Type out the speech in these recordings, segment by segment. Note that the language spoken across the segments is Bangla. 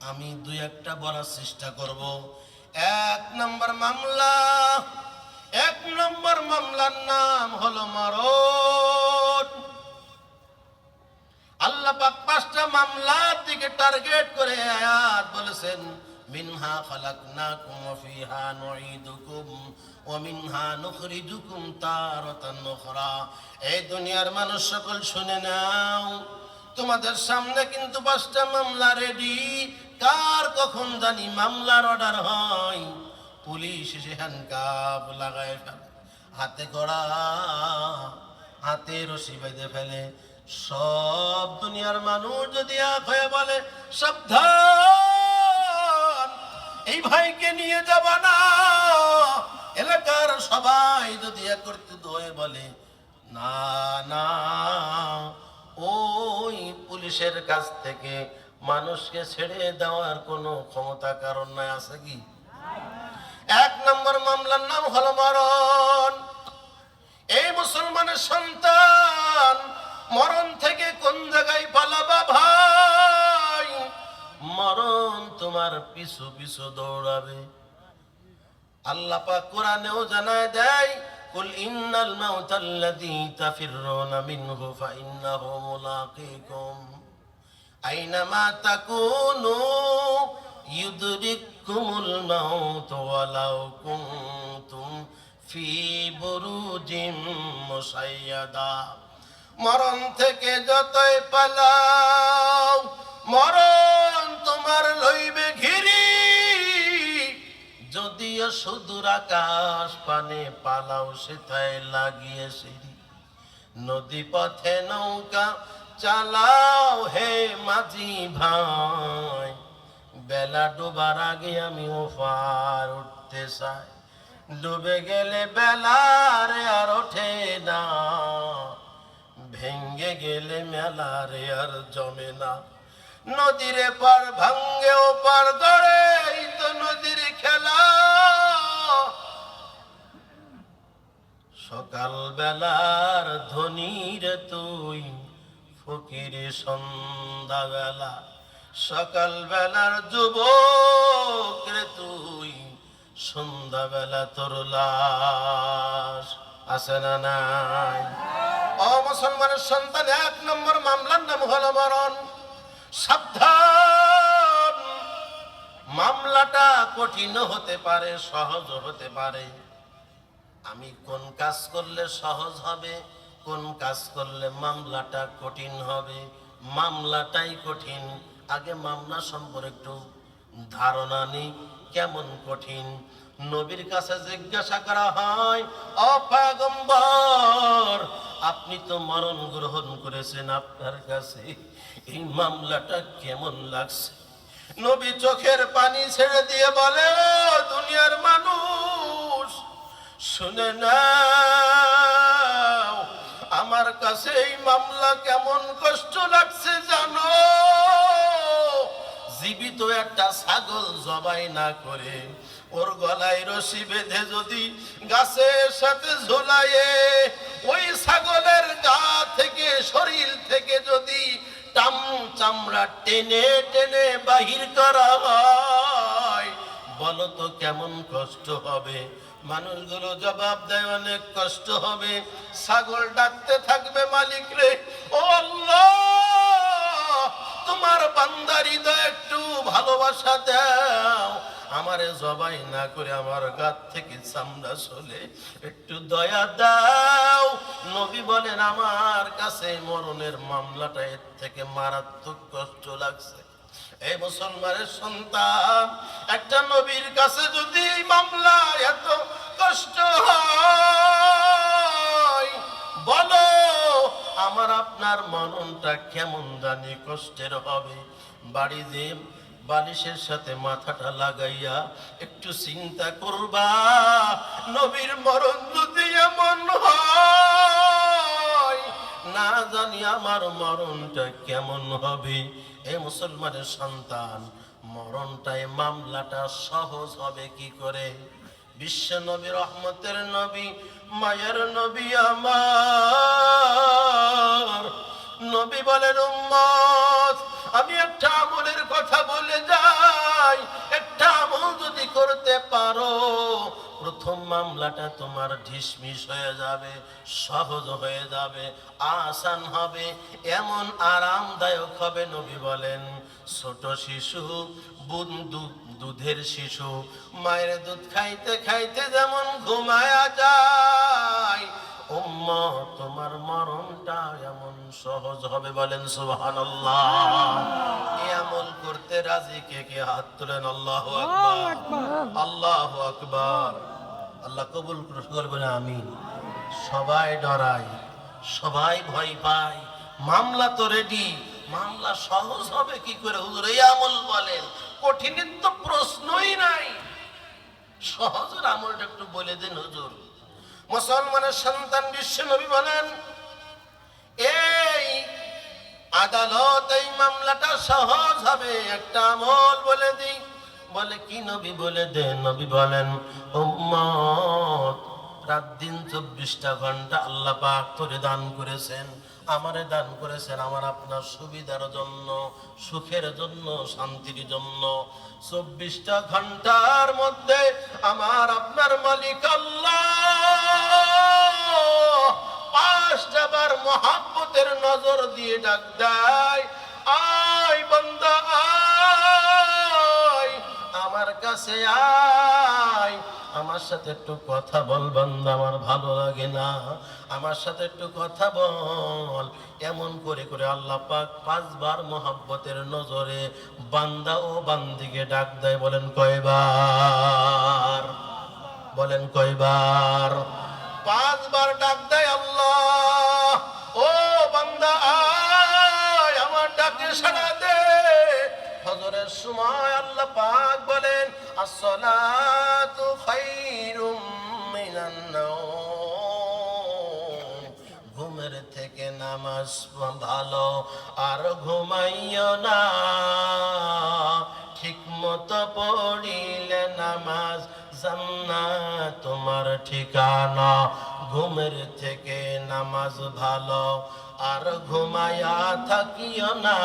আমি দুই একটা বলার চেষ্টা করব। এক নম্বর মামলার নাম হলো মারণ। আল্লাহ পাক পাঁচটা মামলার দিকে টার্গেট করে আয়াত বলেছেন, মিনহা খালাকনাকুম ওয়া ফিহা নুঈদুকুম ওয়া মিনহা নুখরিজুকুম তারাতান উখরা। এই দুনিয়ার মানুষ সকল শুনে নাও, তোমাদের সামনে কিন্তু পাঁচটা মামলা রেডি। কার কখন জানি মামলার অর্ডার হয়, পুলিশ এসে হ্যান্ডকাপ লাগায় ফেলে, হাতে কড়া, হাতে রশি বেঁধে ফেলে। সব দুনিয়ার মানুষ যদি এক হয়ে বলে সাবধান, এই ভাইকে নিয়ে যাব না, এলাকার সবাই যদি একত্রিত হয়ে বলে না না, ওই পুলিশের কাছ থেকে মানুষকে ছেড়ে দেওয়ার কোনো ক্ষমতা কারণ নাই, আছে কি? এক নম্বর মামলার নাম হলো মরণ। এই মুসলমানের সন্তান মরণ থেকে কোন জায়গায় পালাবা ভাই? মরণ তোমার পিছু পিছু দৌড়াবে। আল্লাহ পাক কোরআনেও জানায় দেয়, কুল ইন্নাল মাউতাল্লাযী তাফিররুনা মিনহু ফাইন্নাহু মুলাকীকুম আইনামা তাকুনু ইউদরিকুমুল মাউত ওয়ালাউ কুনতুম ফি বুরুজিম মুশাইয়াদা। মরণ থেকে যতই পালাও, মরণ তোমার লইবে ঘিরি। যদিও সুদূর আকাশ পানে পালাও, সেথায় লাগিয়ে সিঁড়ি। নদী পথে নৌকা চালাও হে মাঝি ভাই, বেলা ডোবার আগে আমি ওপার উঠতে চাই। ডুবে গেলে বেলারে আর ওঠে না, ভেঙ্গে গেলে মেলারে আর জমে না। নদীর পার ভাঙ্গে ও পার গড়ে, এই তো নদীর খেলা। সকাল বেলার ধনীর তুই, ফকিরে সন্ধ্যা বেলা। সকাল বেলার যুবক রে তুই, সন্ধ্যা বেলা তোর লাশ। আছে না নাই? ও মুসলমানের সন্তান, এক নম্বর মামলার নাম হলো মরণ। সাবধান, মামলাটা কঠিন হতে পারে, সহজ হতে পারে। আমি কোন কাজ করলে সহজ হবে, কোন কাজ করলে মামলাটা কঠিন হবে? মামলাটাই কঠিন। আগে মামলা সম্পর্কে একটু ধারণা নেই, কেমন কঠিন। নবীর কাছে জিজ্ঞাসা করা হয়, ও পয়গম্বর, আপনি তো মরণ গ্রহণ করেছেন, আপনার কাছে এই মামলাটা কেমন লাগছে? নবী চোখের পানি ছেড়ে দিয়ে বলে, ও দুনিয়ার মানুষ, শুনে নাও, আমার কাছে এই মামলা কেমন কষ্ট লাগছে জানো? জীবিত একটা ছাগল জবাই না করে ওর গলায় রশি বেঁধে যদি গাছের সাথে ঝোলায়ে ওই ছাগলের গা থেকে, শরীর থেকে যদি চামড়া টেনে টেনে বাহির করা হয়, বলো তো কেমন কষ্ট হবে? মানুষগুলো জবাব দেয়, অনেক কষ্ট হবে। ছাগল ডাকতে থাকবে, মালিক রে, ও আল্লাহ, তোমার বান্দার হৃদয়ে একটু ভালোবাসা দাও, আমারে জবাই না করে আমার গাত থেকে চামড়া চলে একটু দয়া দাও। নবী বলেন, আমার কাছে মরণের মামলাটা এর থেকে মারাত্মক কষ্ট লাগছে। এই মুসলমানের সন্তান, একটা নবীর কাছে যদি এই মামলা এত কষ্ট হয়, বলো আমার আপনার মরণটা কেমন জানি কষ্টের হবে। বাড়ি যে বালিশের সাথে মাথাটা লাগাইয়া একটু চিন্তা করবা, নবীর মরণ যদি এমন হয়, না জানি আমার মরণটা কেমন হবে। এই মুসলমানের সন্তান, মরণটাই মামলাটা সহজ হবে কি করে? বিশ্ব নবী, রহমতের নবী, মায়ের নবী আমার নবী বলেন, উম্মত, আমি একটা আমলের কথা বলে যাই, পারো, প্রথম মামলাটা তোমার ঢিসমিস হয়ে যাবে, সহজ হয়ে যাবে, আসান হবে, এমন আরামদায়ক হবে। নবী বলেন ছোট শিশু, দুধের শিশু মায়ের দুধ খাইতে খাইতে যেমন ঘুমায়া যায়, উম্মত তোমার মরণটা এমন সহজ হবে। বলেন সুবহানাল্লাহ। এই আমল করতে রাজি কে কে? হাত তোলেন। আল্লাহু আকবার, আল্লাহু আকবার। আল্লাহ কবুল করবেন, আমিন। সবাই ডরায়, সবাই ভয় পায়, মামলা তো রেডি, মামলা সহজ হবে কি করে হুজুর? এই আমল বলেন, কঠিনের তো প্রশ্নই নাই, সহজের আমলটা একটু বলে দিন হুজুর। মুসলমানের সন্তান বিশ্ব নবী বলেন এই আদালত, এই মামলাটা সহজ হবে, একটা আমল বলে দিই। বলে কি নবী? বলে দেন। নবী বলেন উম্মত, রাত দিন 24টা ঘন্টা আল্লাহ পাক তোরে দান করেছেন, আমারে দান করেছেন আমার আপনার সুবিধার জন্য, সুখের জন্য, শান্তির জন্য। 24টা ঘন্টার মধ্যে আমার আপনার মালিক আল্লাহ 5টা বার মহাব্বতের নজর দিয়ে ডাক দেয়, আয় বান্দা আয়, আমার কাছে আয়, আমার সাথে একটু কথা বল বান্দা, আমার ভালো লাগে না, আমার সাথে একটু কথা বল। এমন করে করে আল্লাহ পাক 5 বার মহাব্বতের নজরে বান্দা ও বান্দিকে ডাক দেয়। বলেন কয়বার? বলেন কয়বার? 5 বার ডাক দেয় আল্লাহ, ও বান্দা আয়, আমার ডাকে সাড়া দে। ফজরের সময় আল্লাহ পাক বলেন আসসালাতু খায়রুম মিনান নাওম, ঘুমের থেকে নামাজ ভালো, আর ঘুমাইও না, ঠিক মতো পড়িলে নামাজ জান্নাত তোমার ঠিকানা। ঘুমের থেকে নামাজ ভালো, আর ঘুমায়া থাকিও না,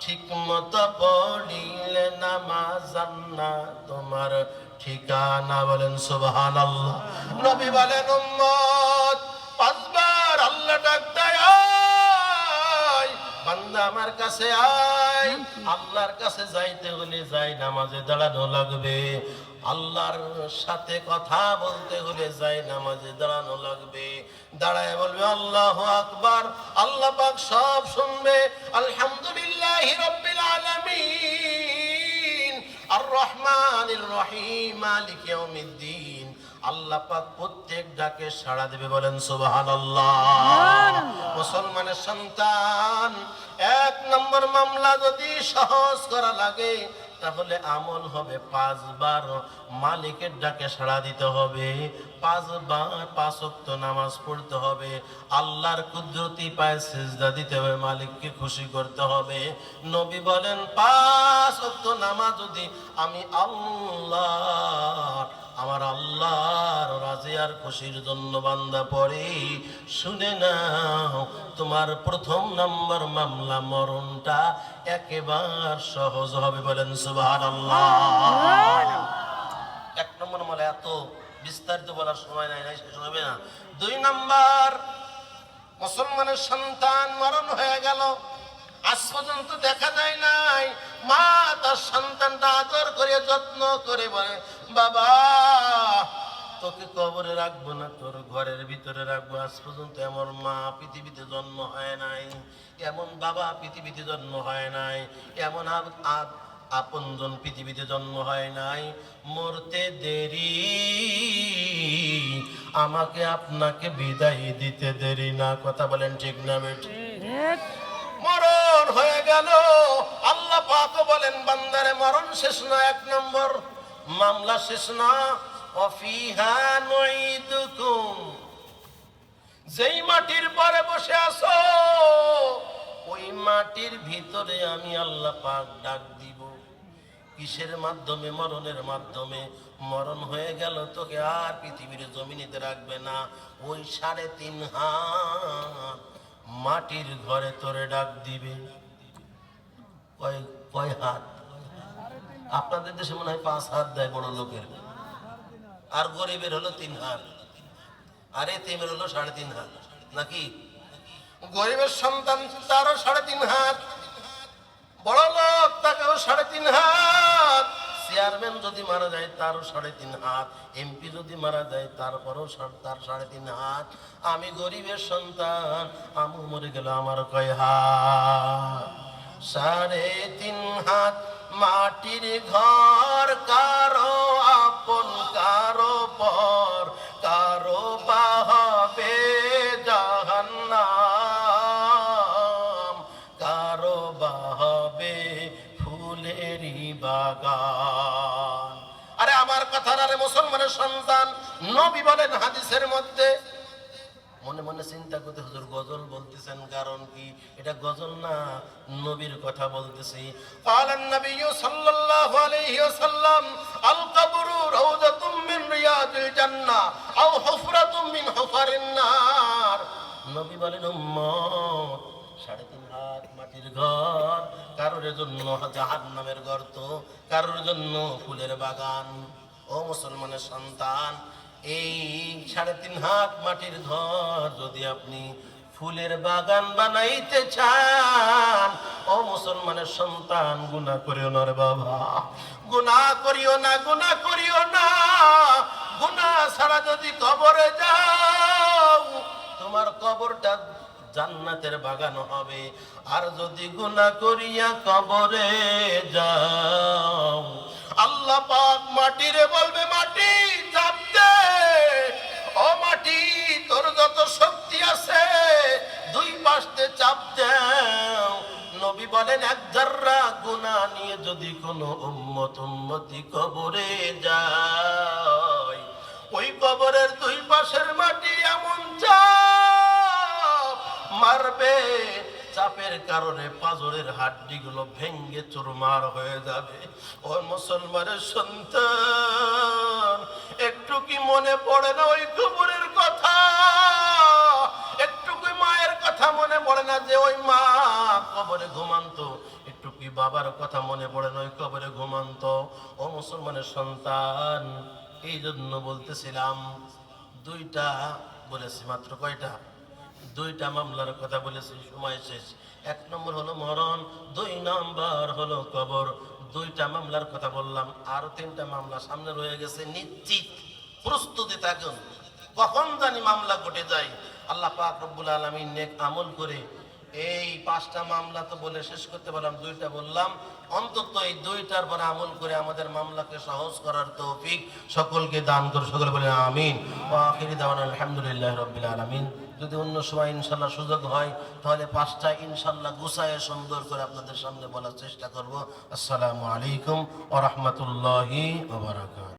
ঠিক মতো পড়িলে নামাজ জান্নাত তোমার ঠিকানা। বলেন সুবহানাল্লাহ। নবী বলেন উম্মত 5 বার আল্লাহ ডাক দেয়, আয় বান্দা আমার কাছে আয়। আল্লাহর কাছে যাইতে হলে যাই নামাজে দাঁড়ানো লাগবে, আল্লাহর সাথে কথা বলতে হলে যাই নামাজে দাঁড়ানো লাগবে। দাঁড়ায় বলবে আল্লাহু আকবার, আল্লাহ পাক সব শুনবে। আলহামদুলিল্লাহি রাব্বিল আলামিন আর রহমানির রহিম মালিক ইয়াউমিদ্দিন, আল্লাহ পাক প্রত্যেক ডাকে সাড়া দেবে। বলেন সুবহানাল্লাহ। মুসলমানের সন্তান, 1 নম্বর মামলা যদি সহজ করা লাগে তাহলে আমল হবে 5 বার মালিকের ডাকে সাড়া দিতে হবে, 5 বার 5 ওয়াক্ত নামাজ পড়তে হবে, আল্লাহর কুদরতি পায়ে সিজদা দিতে হবে, মালিককে খুশি করতে হবে। নবী বলেন 5 ওয়াক্ত নামাজ যদি আমি আমার আল্লাহর রাজি আর খুশির জন্য বান্দা পড়ে, শুনে নাও তোমার প্রথম নম্বর মামলা মরণটা একেবারে সহজ হবে। বলেন সুবহানাল্লাহ। 1 নম্বর মামলা এত বিস্তারিত বলার সময় নাই, শেষ হবে না। 2 নম্বর, মুসলমানের সন্তান মরণ হয়ে গেল, আজ পর্যন্ত দেখা যায় নাই মা তার সন্তানটা আদর করে যত্ন করে বলে বাবা তোকে কবরে রাখবো না, তোর ঘরের ভিতরে রাখবো। আজ পর্যন্ত এমন মা পৃথিবীতে জন্ম হয় নাই, এমন বাবা পৃথিবীতে জন্ম হয় নাই, এমন আপনজন পৃথিবীতে জন্ম হয় নাই। মরতে দেরি, আমাকে আপনাকে বিদায় দিতে দেরি না। কথা বলেন ঠিক না বেঠিক? মরণ হয়ে গেল, আল্লাহ পাক বলেন বান্দারে মরণ শেষ না, 1 নম্বর মামলা শেষ না। ওয়াফিহা নুঈদুকুম, যেই মাটির পরে বসে আছো ওই মাটির ভিতরে আমি আল্লাহ পাক ডাক দিব। কিসের মাধ্যমে? মরণের মাধ্যমে। মরণ হয়ে গেল, তোকে আর পৃথিবীর জমিনেতে রাখবে না, ওই 3.5 হাত মাটির ঘরে তোরে ডাক দিবে। কয় হাত? আপনাদের দেশে মনে হয় 5 হাত দেয় বড় লোকের, আর গরিবের হলো 3 হাত, আর এতিমের হলো 3.5 হাত নাকি? গরিবের সন্তান তারও 3.5 হাত, বড় লোক তাকেও 3.5 হাত, চেয়ারম্যান যদি মারা যায় তারও 3.5 হাত, এমপি যদি মারা যায় তারপরও তার 3.5 হাত। আমি গরিবের সন্তান, আমু মরে গেল আমার কয় হাত? 3.5 হাত। মাটির ঘর, কারো আপন কারো পর, কারো বা হবে জাহান্নাম, কারো বা হবে ফুলেরই বাগান। আরে আমার কথা না রে মুসলমানের সন্তান, নবী বলেন হাদিসের মধ্যে, মনে মনে চিন্তা করতে, হুজুর গজল বলতেছেন, কারণ কি? এটা গজল না, নবীর কথা বলতেছি। ক্বালান নবী সাল্লাল্লাহু আলাইহি ওয়াসাল্লাম, আল কবরু রাউযাতুম মিন রিয়াদিল জান্নাহ আও হুফরাতুম মিন হুফারিন নার। নবী বলেন, উম্মত, 3.5 হাত মাটির ঘর, কারোর জন্য জাহান্নামের গর্ত, কারোর জন্য ফুলের বাগান। ও মুসলমানের সন্তান, এই 3.5 হাত মাটির ঘর যদি আপনি ফুলের বাগান বানাইতে চান, ও মুসলমানের সন্তান, গুনাহ করিও না রে বাবা, গুনাহ করিও না, গুনাহ করিও না। গুনাহ ছাড়া যদি কবরে যাও, তোমার কবরটা জান্নাতের বাগান হবে। আর যদি গুনাহ করিয়া কবরে যাও, আল্লাহ পাক মাটিরে বলবে, মাটি চাপ দে, ও মাটি তোর যত শক্তি আছে 2 পাশে চাপ দাও। নবী বলেন, 1 যাররা গুনাহ নিয়ে যদি কোনো উম্মতি কবরে যায়, ওই কবরের 2 পাশের মাটি এমন চাপ মারবে, চাপের কারণে পাঁজরের হাড্ডিগুলো ভেঙ্গে চুরমার হয়ে যাবে। ও মুসলমানের সন্তান, একটু কি মনে পড়ে না ওই কবরের কথা? একটু কি মায়ের কথা মনে পড়ে না যে ওই মা কবরে ঘুমান্ত? একটু কি বাবার কথা মনে পড়ে না ওই কবরে ঘুমান্ত? ও মুসলমানের সন্তান, এই জন্য বলতেছিলাম, 2টা বলেছি, মাত্র কয়টা? 2টা মামলার কথা বলেছি, সময় শেষ। 1 নম্বর হলো মরণ, 2 নম্বর হলো কবর। 2টা মামলার কথা বললাম, আর 3টা মামলা সামনে রয়ে গেছে। নিশ্চিত প্রস্তুতি থাকুন, কখন জানি মামলা ঘটে যায়। আল্লাহ পাক রব্বুল আলামিন নেক আমল করে এই 5টা মামলা তো বলে শেষ করতে পারলাম, 2টা বললাম, অন্তত এই 2টার পর আমল করে আমাদের মামলাকে সহজ করার তৌফিক সকলকে দান করে। সকলে বলে আমিন। ওয়া আখিরি দাওয়ানা আলহামদুলিল্লাহি রাব্বিল আলামিন। যদি অন্য সময় ইনশাআল্লাহ সুযোগ হয়, তাহলে 5টা ইনশাআল্লাহ গুছায়ে সুন্দর করে আপনাদের সামনে বলার চেষ্টা করব। আসসালামু আলাইকুম ওয়া রাহমাতুল্লাহি ওয়া বারাকাতুহু।